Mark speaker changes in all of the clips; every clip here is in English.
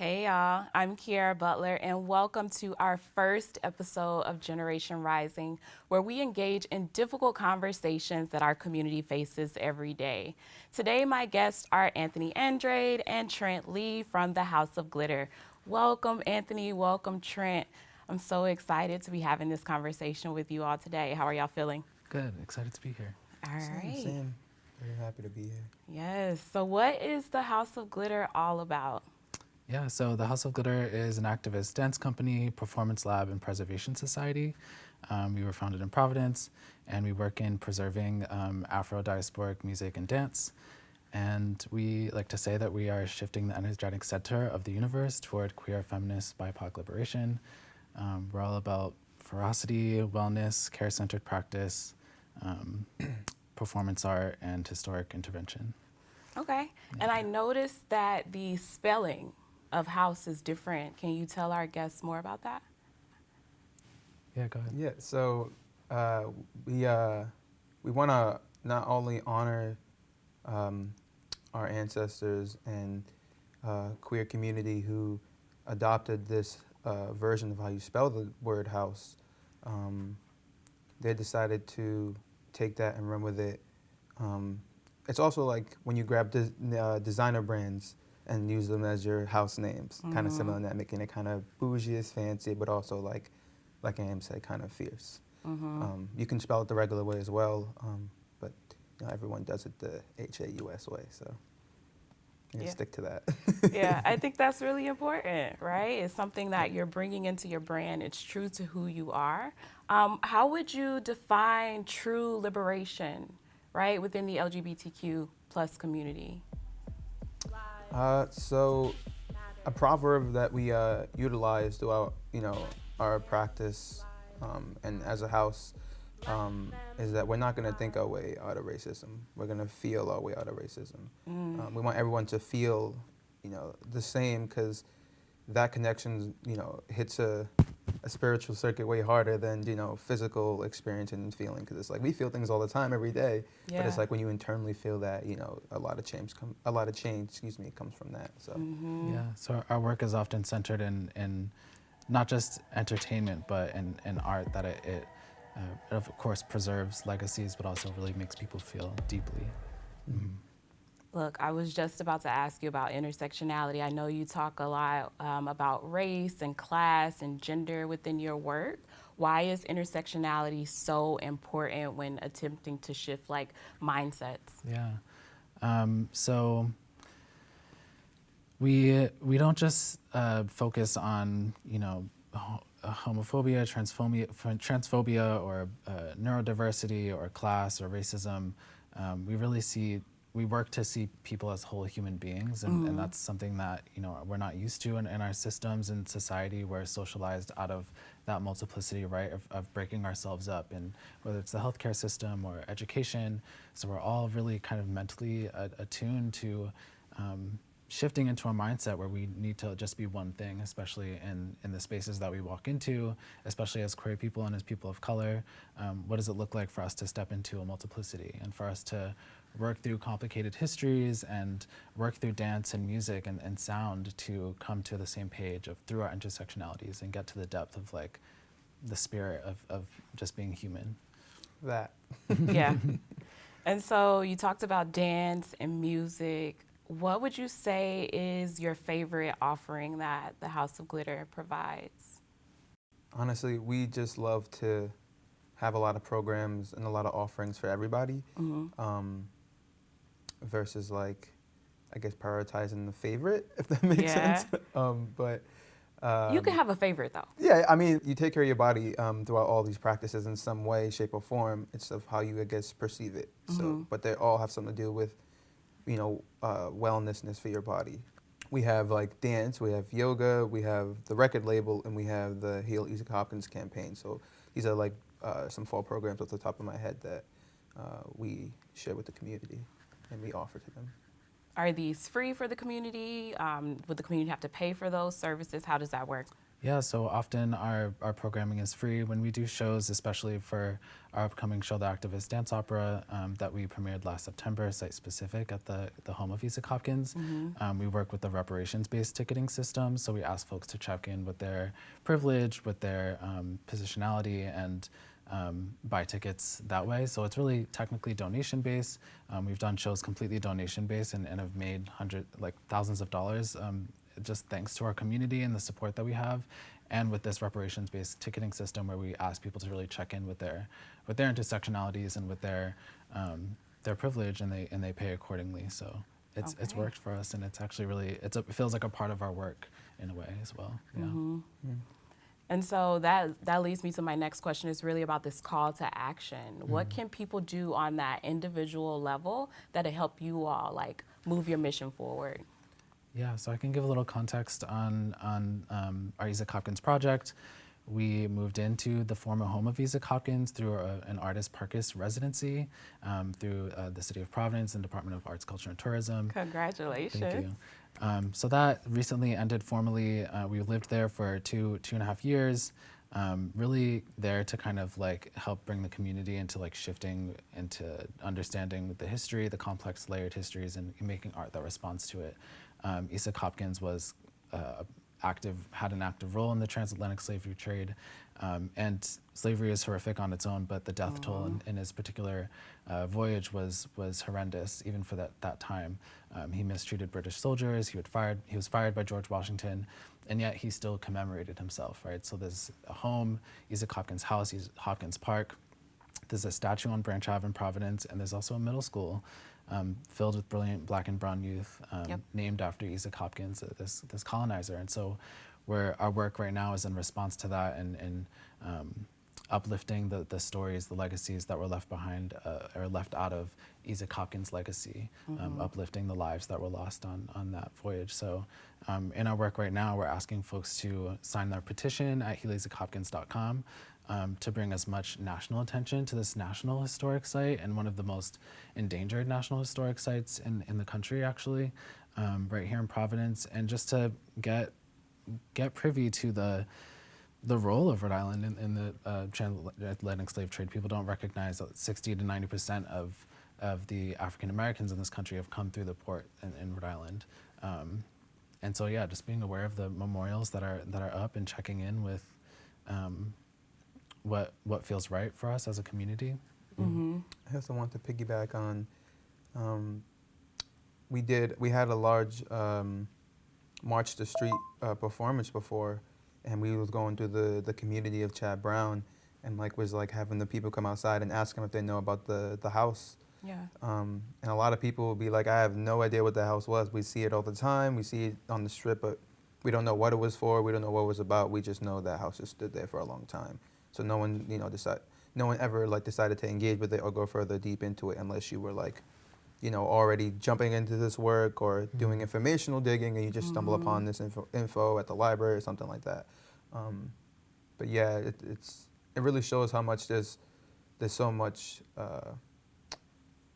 Speaker 1: Hey y'all, I'm Kiara Butler and welcome to our first episode of Generation Rising, where we engage in difficult conversations that our community faces every day. Today my guests are Andrade and Trent Lee from the House of Glitter. Welcome Anthony, welcome Trent. I'm so excited to be having this conversation with you all today. How are y'all feeling?
Speaker 2: Good, excited to be here.
Speaker 1: All right.
Speaker 3: Same. Very happy to be here.
Speaker 1: Yes, so what is the House of Glitter all about?
Speaker 2: Yeah, so the House of Glitter is an activist dance company, performance lab, and preservation society. We were founded in Providence, and we work in preserving Afro-diasporic music and dance. And we like to say that we are shifting the energetic center of the universe toward queer, feminist, BIPOC liberation. We're all about ferocity, wellness, care-centered practice, performance art, and historic intervention.
Speaker 1: Okay, and I noticed that the spelling of house is different. Can you tell our guests more about that?
Speaker 2: Yeah, go ahead.
Speaker 3: Yeah, so we want to not only honor our ancestors and queer community who adopted this version of how you spell the word house. They decided to take that and run with it. It's also like when you grab designer brands and use them as your house names, kind of similar in that, making it kind of bougie, fancy, but also like Am said, kind of fierce. You can spell it the regular way as well, but everyone does it the H-A-U-S way, so stick to that.
Speaker 1: Yeah, I think that's really important, right? It's something that you're bringing into your brand. It's true to who you are. How would you define true liberation, right, within the LGBTQ plus community?
Speaker 3: So a proverb that we utilize throughout, our practice and as a house is that we're not going to think our way out of racism. We're going to feel our way out of racism. We want everyone to feel, the same, because that connection, hits a spiritual circuit way harder than, physical experience and feeling. Because it's like we feel things all the time, every day.
Speaker 1: Yeah.
Speaker 3: But it's like when you internally feel that, a lot of change comes from that. So
Speaker 2: Yeah, so our work is often centered in not just entertainment, but in art, that it of course preserves legacies, but also really makes people feel deeply.
Speaker 1: Look, I was just about to ask you about intersectionality. I know you talk a lot about race and class and gender within your work. Why is intersectionality so important when attempting to shift mindsets?
Speaker 2: Yeah, so we don't just focus on homophobia, transphobia, or neurodiversity, or class, or racism. We work to see people as whole human beings, and that's something that we're not used to in our systems and society. We're socialized out of that multiplicity, right, of breaking ourselves up, and whether it's the healthcare system or education. So we're all really kind of mentally attuned to shifting into a mindset where we need to just be one thing, especially in the spaces that we walk into, especially as queer people and as people of color. What does it look like for us to step into a multiplicity, and for us to work through complicated histories and work through dance and music and sound to come to the same page through our intersectionalities and get to the depth of the spirit of just being human.
Speaker 3: that.
Speaker 1: Yeah. And so you talked about dance and music. What would you say is your favorite offering that the House of Glitter provides?
Speaker 3: Honestly, we just love to have a lot of programs and a lot of offerings for everybody, versus I guess prioritizing the favorite, if that makes sense. But
Speaker 1: You can have a favorite though.
Speaker 3: yeah, I mean, you take care of your body throughout all these practices in some way, shape, or form. It's of how you, I guess, perceive it. So, but they all have something to do with, wellnessness for your body. We have dance, we have yoga, we have the record label, and we have the Heal Easy Hopkins campaign. So these are some fall programs off the top of my head that we share with the community and we offer to them.
Speaker 1: Are these free for the community? Would the community have to pay for those services? How does that work?
Speaker 2: Yeah, so often our programming is free. When we do shows, especially for our upcoming show, the Activist Dance Opera, that we premiered last September, site-specific at the home of Isaac Hopkins, we work with the reparations-based ticketing system. So we ask folks to check in with their privilege, with their positionality, and buy tickets that way. So it's really technically donation-based. We've done shows completely donation-based and have made thousands of dollars just thanks to our community and the support that we have, and with this reparations-based ticketing system where we ask people to really check in with their intersectionalities and with their privilege, and they pay accordingly. So it's worked for us, and it's actually really it feels like a part of our work in a way as well. Yeah.
Speaker 1: And so that leads me to my next question, is really about this call to action. What can people do on that individual level that'll help you all like move your mission forward?
Speaker 2: Yeah, so I can give a little context on our Isaac Hopkins project. We moved into the former home of Isaac Hopkins through an artist Parkist residency through the City of Providence and Department of Arts, Culture, and Tourism.
Speaker 1: Congratulations.
Speaker 2: Thank you. So that recently ended formally. We lived there for two and a half years, really there to kind of like help bring the community into like shifting into understanding the history, the complex layered histories, and making art that responds to it. Isaac Hopkins was had an active role in the transatlantic slavery trade, and slavery is horrific on its own, but the death toll in his particular voyage was horrendous, even for that time. He mistreated British soldiers. He was fired by George Washington, and yet he still commemorated himself, right? So there's a home, Isaac Hopkins House, Isaac Hopkins Park. There's a statue on Branch Ave in Providence, and there's also a middle school filled with brilliant Black and brown youth, named after Isaac Hopkins, this colonizer. And so our work right now is in response to that, and uplifting the stories, the legacies that were left behind or left out of Isaac Hopkins' legacy, uplifting the lives that were lost on that voyage. So in our work right now, we're asking folks to sign their petition at healisaachopkins.com to bring as much national attention to this national historic site, and one of the most endangered national historic sites in the country, actually, right here in Providence, and just to get privy to the role of Rhode Island in the transatlantic slave trade. People don't recognize that 60 to 90% of the African Americans in this country have come through the port in Rhode Island. And so yeah, just being aware of the memorials that are up and checking in with what feels right for us as a community.
Speaker 3: I also want to piggyback on, we had a large March the Street performance before, and we was going through the community of Chad Brown, and was having the people come outside and ask them if they know about the house.
Speaker 1: Yeah.
Speaker 3: And a lot of people will be like, I have no idea what the house was. We see it all the time. We see it on the strip, but we don't know what it was for. We don't know what it was about. We just know that house has stood there for a long time. So no one, no one ever decided to engage with it or go further deep into it unless you were already jumping into this work or doing informational digging, and you just stumble upon this info at the library or something like that. But yeah, it really shows how much there's so much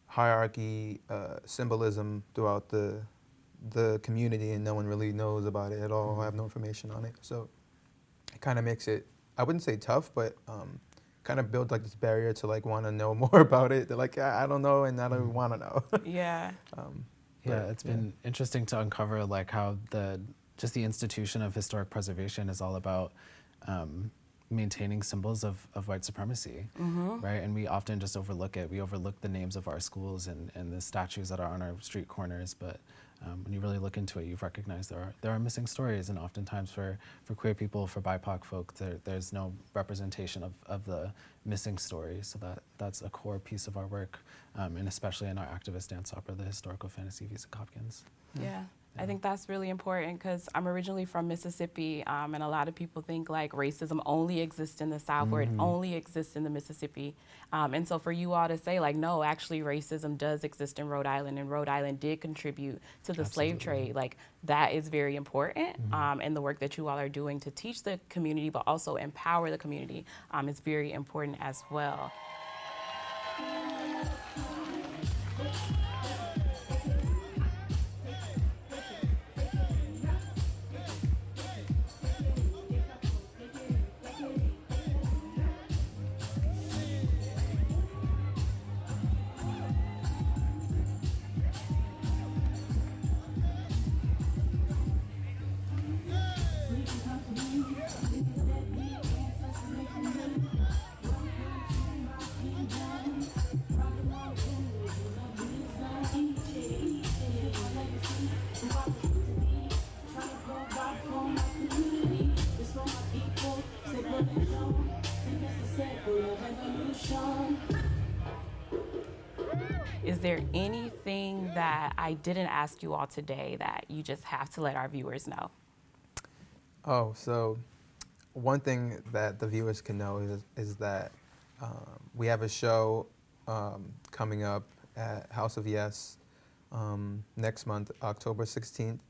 Speaker 3: hierarchy, symbolism throughout the community, and no one really knows about it at all. I have no information on it, so it kind of makes it, I wouldn't say tough, but kind of build this barrier to want to know more about it. They're like, I don't know, and I don't even want to know.
Speaker 1: Yeah.
Speaker 2: It's been interesting to uncover how the institution of historic preservation is all about maintaining symbols of white supremacy, right? And we often just overlook it. We overlook the names of our schools and the statues that are on our street corners, but when you really look into it, you recognize there are missing stories, and oftentimes for queer people, for BIPOC folk, there's no representation of the missing stories. So that's a core piece of our work, and especially in our activist dance opera, the historical fantasy of Isaac Hopkins.
Speaker 1: Yeah. I think that's really important because I'm originally from Mississippi, and a lot of people think racism only exists in the South, or it only exists in the Mississippi. And so for you all to say no, actually racism does exist in Rhode Island, and Rhode Island did contribute to the slave trade, that is very important. And the work that you all are doing to teach the community, but also empower the community, is very important as well. there anything that I didn't ask you all today that you just have to let our viewers know?
Speaker 3: Oh, so one thing that the viewers can know is that we have a show coming up at House of Yes next month, October 16th.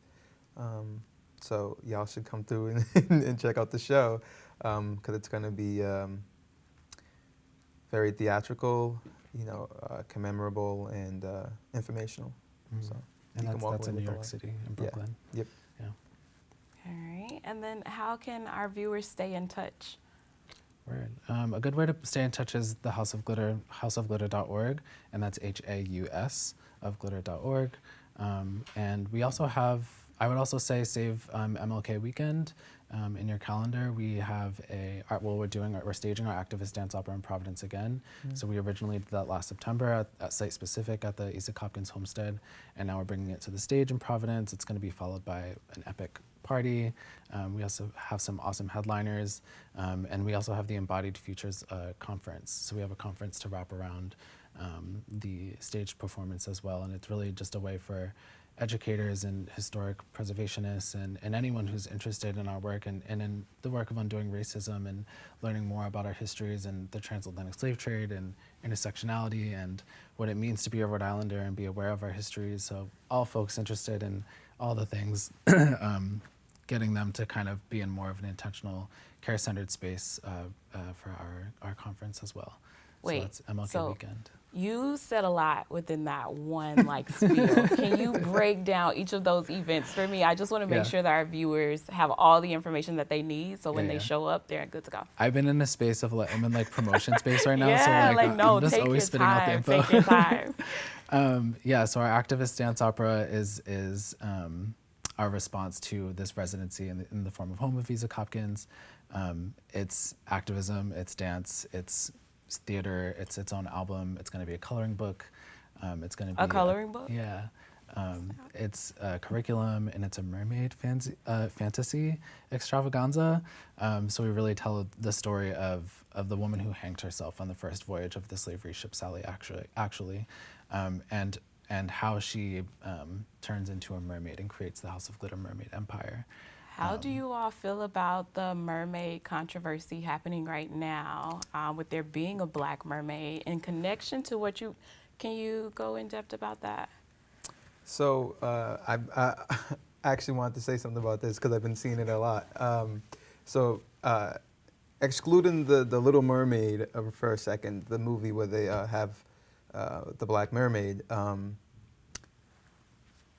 Speaker 3: So y'all should come through and check out the show because it's going to be very theatrical, commemorable and informational. So
Speaker 2: And
Speaker 3: you can walk
Speaker 2: that's in
Speaker 3: away
Speaker 2: New
Speaker 3: with a
Speaker 2: York
Speaker 3: lot.
Speaker 2: City, in Brooklyn.
Speaker 3: Yep.
Speaker 2: Yeah.
Speaker 1: All right. And then how can our viewers stay in touch?
Speaker 2: Word. A good way to stay in touch is the House of Glitter, houseofglitter.org, and that's HAUS of glitter.org. And we also have, I would also say, save MLK weekend in your calendar. We have we're staging our activist dance opera in Providence again. So we originally did that last September at Site Specific at the Isaac Hopkins Homestead, and now we're bringing it to the stage in Providence. It's going to be followed by an epic party. We also have some awesome headliners, and we also have the Embodied Futures conference. So we have a conference to wrap around the staged performance as well, and it's really just a way for educators and historic preservationists and anyone who's interested in our work and in the work of undoing racism and learning more about our histories and the transatlantic slave trade and intersectionality and what it means to be a Rhode Islander and be aware of our histories. So all folks interested in all the things, getting them to kind of be in more of an intentional, care-centered space for our conference as well.
Speaker 1: Wait,
Speaker 2: so that's MLK weekend.
Speaker 1: You said a lot within that one spiel. Can you break down each of those events for me? I just want to make sure that our viewers have all the information that they need, so when they show up, they're good to go.
Speaker 2: I've been in a space of I'm in no space right now,
Speaker 1: no,
Speaker 2: I'm just
Speaker 1: take
Speaker 2: always
Speaker 1: your
Speaker 2: spitting out the
Speaker 1: time.
Speaker 2: info.
Speaker 1: Take your time.
Speaker 2: So our activist dance opera is our response to this residency in the form of Home of Isaac Hopkins. It's activism, it's dance, it's theater, it's its own album. It's going to be a coloring book. It's going to be
Speaker 1: a coloring book.
Speaker 2: Yeah, it's a curriculum and it's a mermaid fantasy extravaganza. So we really tell the story of the woman who hanged herself on the first voyage of the slavery ship Sally, actually, and how she turns into a mermaid and creates the House of Glitter Mermaid Empire.
Speaker 1: How do you all feel about the mermaid controversy happening right now with there being a black mermaid in connection to can you go in depth about that?
Speaker 3: So I actually wanted to say something about this because I've been seeing it a lot. Excluding the Little Mermaid for a second, the movie where they have the black mermaid,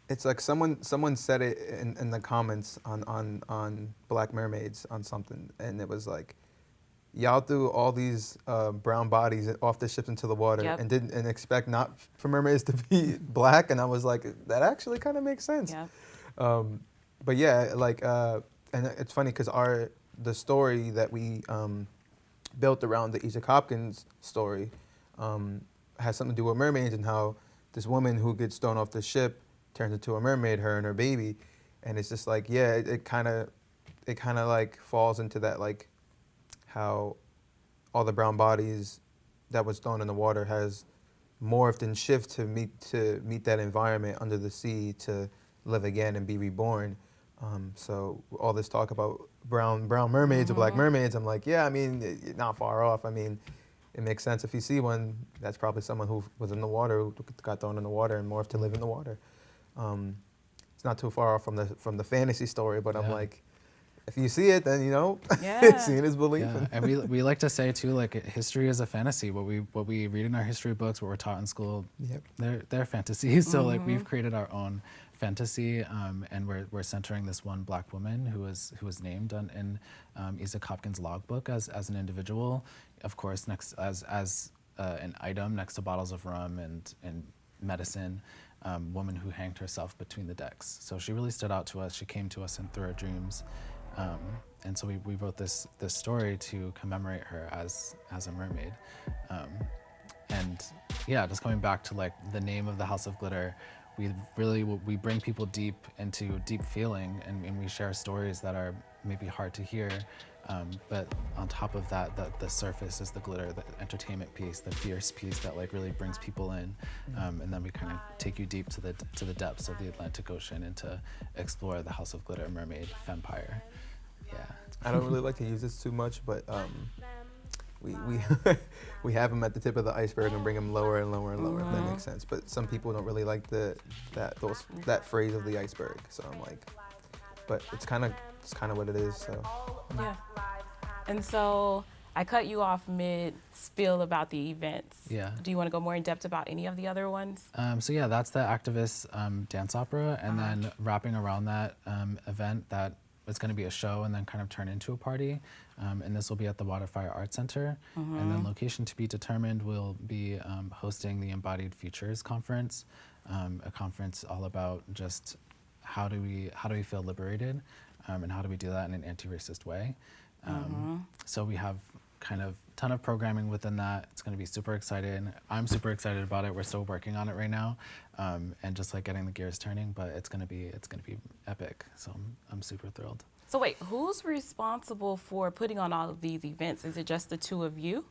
Speaker 3: it's like someone said it in the comments on Black Mermaids on something, and it was like, y'all threw all these brown bodies off the ships into the water and didn't expect not for mermaids to be black, and I was like, that actually kind of makes sense.
Speaker 1: Yep.
Speaker 3: But yeah, and it's funny because the story that we built around the Isaac Hopkins story has something to do with mermaids and how this woman who gets thrown off the ship turns into a mermaid, her and her baby, and it's just like, it kind of falls into that, like how all the brown bodies that was thrown in the water has morphed and shifted to meet that environment under the sea to live again and be reborn. So all this talk about brown mermaids or black mermaids, I'm like, not far off. I mean, it makes sense if you see one. That's probably someone who was in the water, who got thrown in the water and morphed to live in the water. It's not too far off from the fantasy story, but I'm like, if you see it, then seeing is believing.
Speaker 2: Yeah. And we like to say too, history is a fantasy. What we read in our history books, what we're taught in school, they're fantasies. So we've created our own fantasy, and we're centering this one black woman who was named in Isaac Hopkins' logbook as an individual, of course, next as an item next to bottles of rum and medicine. Woman who hanged herself between the decks. So she really stood out to us. She came to us through our dreams. And so we wrote this story to commemorate her as a mermaid. Just coming back to the name of the House of Glitter, we bring people deep into deep feeling, and we share stories that are maybe hard to hear. But on top of that, the surface is the glitter, the entertainment piece, the fierce piece that like really brings people in. And then we kind of take you deep to the depths of the Atlantic Ocean and to explore the House of Glitter mermaid vampire. Yeah.
Speaker 3: I don't really like to use this too much, but we we have them at the tip of the iceberg and bring them lower and lower and lower. If that makes sense. But some people don't really like that phrase of the iceberg. So I'm like, but it's kind of what it is. So
Speaker 1: Yeah. And so I cut you off mid-spiel about the events.
Speaker 2: Yeah.
Speaker 1: Do you want to go more in depth about any of the other ones?
Speaker 2: So yeah, that's the activist dance opera, and then wrapping around that event, that it's going to be a show and then kind of turn into a party. And this will be at the Waterfire Arts Center. And then location to be determined. We'll be hosting the Embodied Futures Conference, a conference all about just how do we feel liberated, and how do we do that in an anti-racist way. So we have kind of ton of programming within that. It's going to be super exciting. I'm super excited about it. We're still working on it right now, and just like getting the gears turning. But it's going to be epic. So I'm super thrilled.
Speaker 1: So wait, who's responsible for putting on all of these events? Is it just the two of you?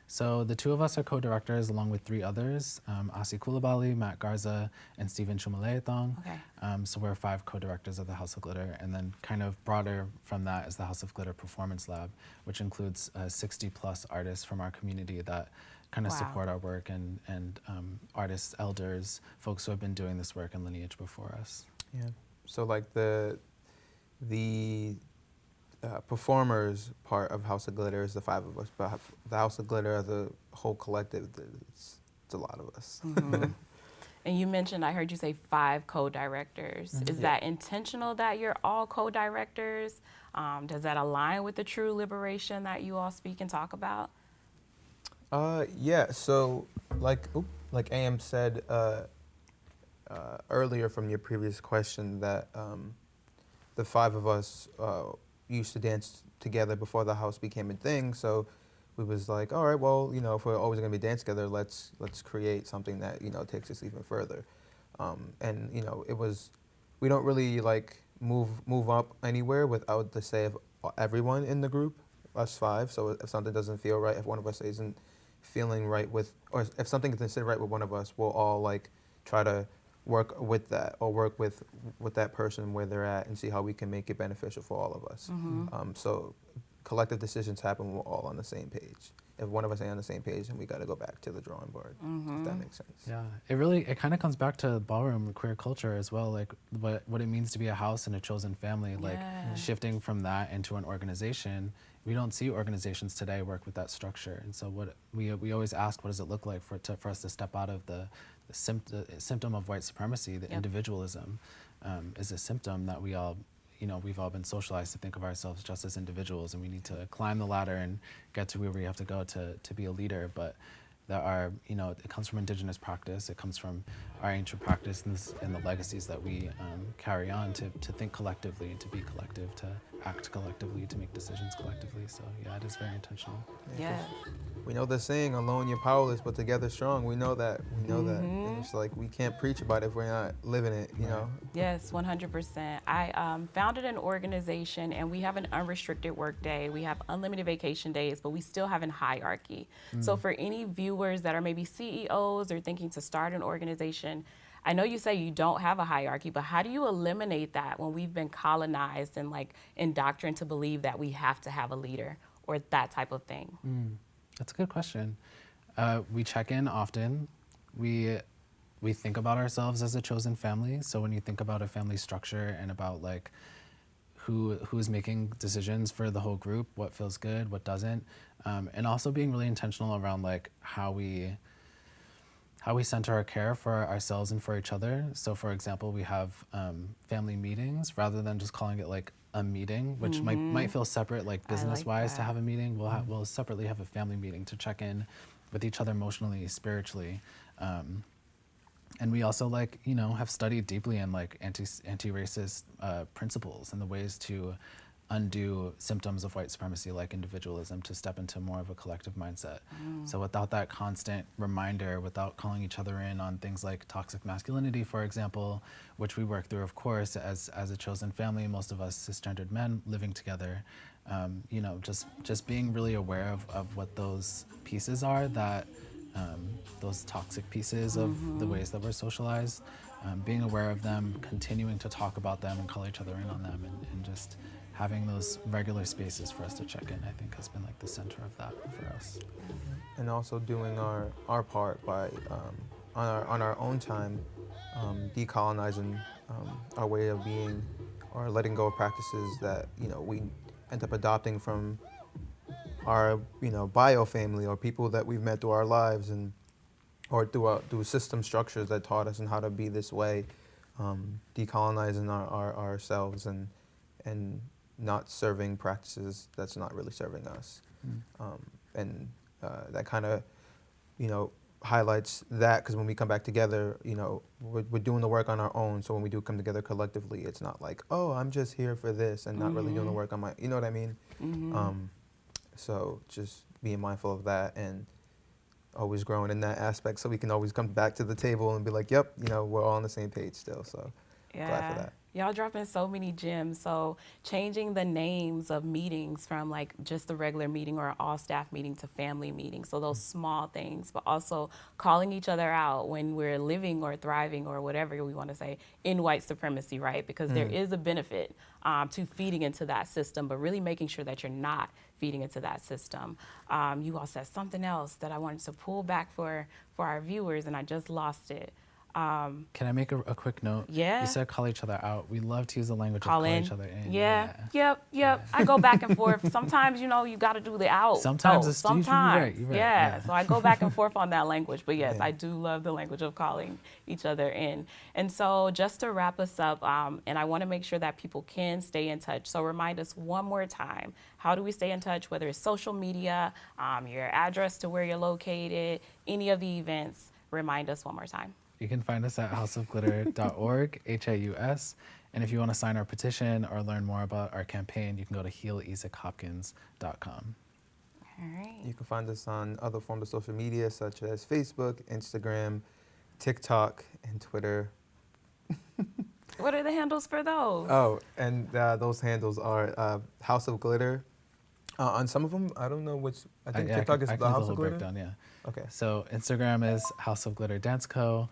Speaker 2: So the two of us are co-directors along with three others, Asi Koulibaly, Matt Garza, and Stephen Chumaleethong.
Speaker 1: Okay.
Speaker 2: So we're 5 co-directors of the House of Glitter. And then kind of broader from that is the House of Glitter Performance Lab, which includes 60 plus artists from our community that kind of support our work, and artists, elders, folks who have been doing this work in lineage before us.
Speaker 3: yeah. So like the performers part of House of Glitter is the 5 of us, but the House of Glitter as a whole collective, it's a lot of us.
Speaker 1: And you mentioned, I heard you say 5 co-directors. Is that intentional that you're all co-directors? Does that align with the true liberation that you all speak and talk about?
Speaker 3: Yeah, so like AM said earlier from your previous question, that the 5 of us used to dance together before the house became a thing. So we was like, all right, well, if we're always going to be dancing together, let's create something that takes us even further. And it was, we don't really like move up anywhere without the say of everyone in the group, us 5. So if something doesn't feel right, if one of us isn't feeling right with, or if something doesn't sit right with one of us, we'll all like try to work with that, or work with that person where they're at, and see how we can make it beneficial for all of us. So collective decisions happen when we're all on the same page. If one of us ain't on the same page, then we got to go back to the drawing board, if that makes sense.
Speaker 2: Yeah, it kind of comes back to ballroom queer culture as well, like what it means to be a house and a chosen family, like shifting from that into an organization. We don't see organizations today work with that structure, and so what we always ask, what does it look like for us to step out of the symptom of white supremacy, the individualism, is a symptom that we all, we've all been socialized to think of ourselves just as individuals, and we need to climb the ladder and get to where we have to go to be a leader. But there are, it comes from Indigenous practice, it comes from our ancient practice, and the legacies that we carry on to think collectively, to be collective, to act collectively, to make decisions collectively. So yeah, it is very intentional.
Speaker 1: Yeah.
Speaker 3: We know the saying, alone you're powerless, but together strong. We know that. And it's like, we can't preach about it if we're not living it,
Speaker 1: Yes, 100%. I founded an organization, and we have an unrestricted work day. We have unlimited vacation days, but we still have a hierarchy. So for any viewers that are maybe CEOs or thinking to start an organization, I know you say you don't have a hierarchy, but how do you eliminate that when we've been colonized and like indoctrined to believe that we have to have a leader or that type of thing?
Speaker 2: That's a good question. We check in often. We think about ourselves as a chosen family. So when you think about a family structure and about like who's making decisions for the whole group, what feels good, what doesn't, and also being really intentional around like how we center our care for ourselves and for each other. So for example, we have family meetings rather than just calling it like a meeting, which might feel separate, like business-wise to have a meeting. We'll separately have a family meeting to check in with each other emotionally, spiritually. And we also have studied deeply in like anti-racist principles and the ways to undo symptoms of white supremacy like individualism to step into more of a collective mindset. So without that constant reminder, without calling each other in on things like toxic masculinity, for example, which we work through, of course, as a chosen family, most of us cisgendered men living together, you know, just being really aware of what those pieces are, that those toxic pieces of the ways that we're socialized, being aware of them, continuing to talk about them and call each other in on them, and just having those regular spaces for us to check in, I think has been like the center of that for us.
Speaker 3: And also doing our part by on our own time, decolonizing our way of being, or letting go of practices that, you know, we end up adopting from our, you know, bio family or people that we've met through our lives, and or through system structures that taught us on how to be this way, decolonizing ourselves and not serving practices that's not really serving us. And that kind of, you know, highlights that, because when we come back together, you know, we're doing the work on our own. So when we do come together collectively, it's not like, oh, I'm just here for this and not really doing the work on my, you know what I mean? So just being mindful of that and always growing in that aspect, so we can always come back to the table and be like, yep, you know, we're all on the same page still. So glad for that.
Speaker 1: Y'all dropping so many gems. So changing the names of meetings from like just the regular meeting or all staff meeting to family meeting. So those small things, but also calling each other out when we're living or thriving or whatever we want to say in white supremacy, right? Because there is a benefit to feeding into that system, but really making sure that you're not feeding into that system. You all said something else that I wanted to pull back for our viewers, and I just lost it.
Speaker 2: Can I make a quick note?
Speaker 1: Yeah.
Speaker 2: You said call each other out. We love to use the language of call each other in.
Speaker 1: Yep. I go back and forth. Sometimes, you know, you got to do the out.
Speaker 2: Sometimes it's
Speaker 1: sometimes.
Speaker 2: You're right.
Speaker 1: Yeah. So I go back and forth on that language. But yes,
Speaker 3: Yeah.
Speaker 1: I do love the language of calling each other in. And so just to wrap us up, and I want to make sure that people can stay in touch. So remind us one more time, how do we stay in touch, whether it's social media, your address to where you're located, any of the events, remind us one more time.
Speaker 2: You can find us at hausofglitter.org, HAUS. And if you want to sign our petition or learn more about our campaign, you can go to healisaacHopkins.com.
Speaker 1: All right.
Speaker 3: You can find us on other forms of social media such as Facebook, Instagram, TikTok, and Twitter.
Speaker 1: What are the handles for those?
Speaker 3: Oh, and those handles are House of Glitter. On some of them, I don't know which. I think TikTok is the House of Glitter.
Speaker 2: Breakdown, yeah.
Speaker 3: Okay.
Speaker 2: So Instagram is House of Glitter Dance Co.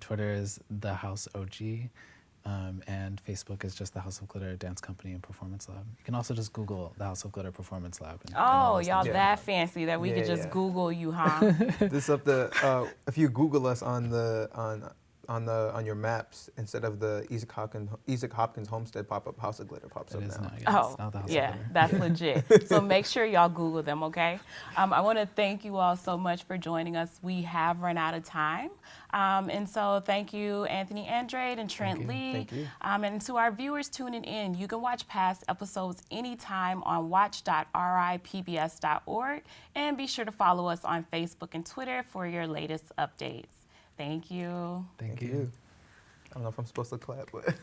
Speaker 2: Twitter is the House OG. And Facebook is just the House of Glitter Dance Company and Performance Lab. You can also just Google the House of Glitter Performance Lab.
Speaker 1: Y'all that fancy that we could just Google you, huh?
Speaker 3: This up the if you Google us on your maps, instead of the Isaac Hopkins Homestead pop-up, House of Glitter pops up now.
Speaker 1: Oh, yeah, that's legit. So make sure y'all Google them, okay? I want to thank you all so much for joining us. We have run out of time. And so thank you, Anthony Andrade and Trent Lee.
Speaker 3: Thank you.
Speaker 1: And to our viewers tuning in, you can watch past episodes anytime on watch.ripbs.org. And be sure to follow us on Facebook and Twitter for your latest updates. Thank you.
Speaker 2: Thank you.
Speaker 3: I don't know if I'm supposed to clap, but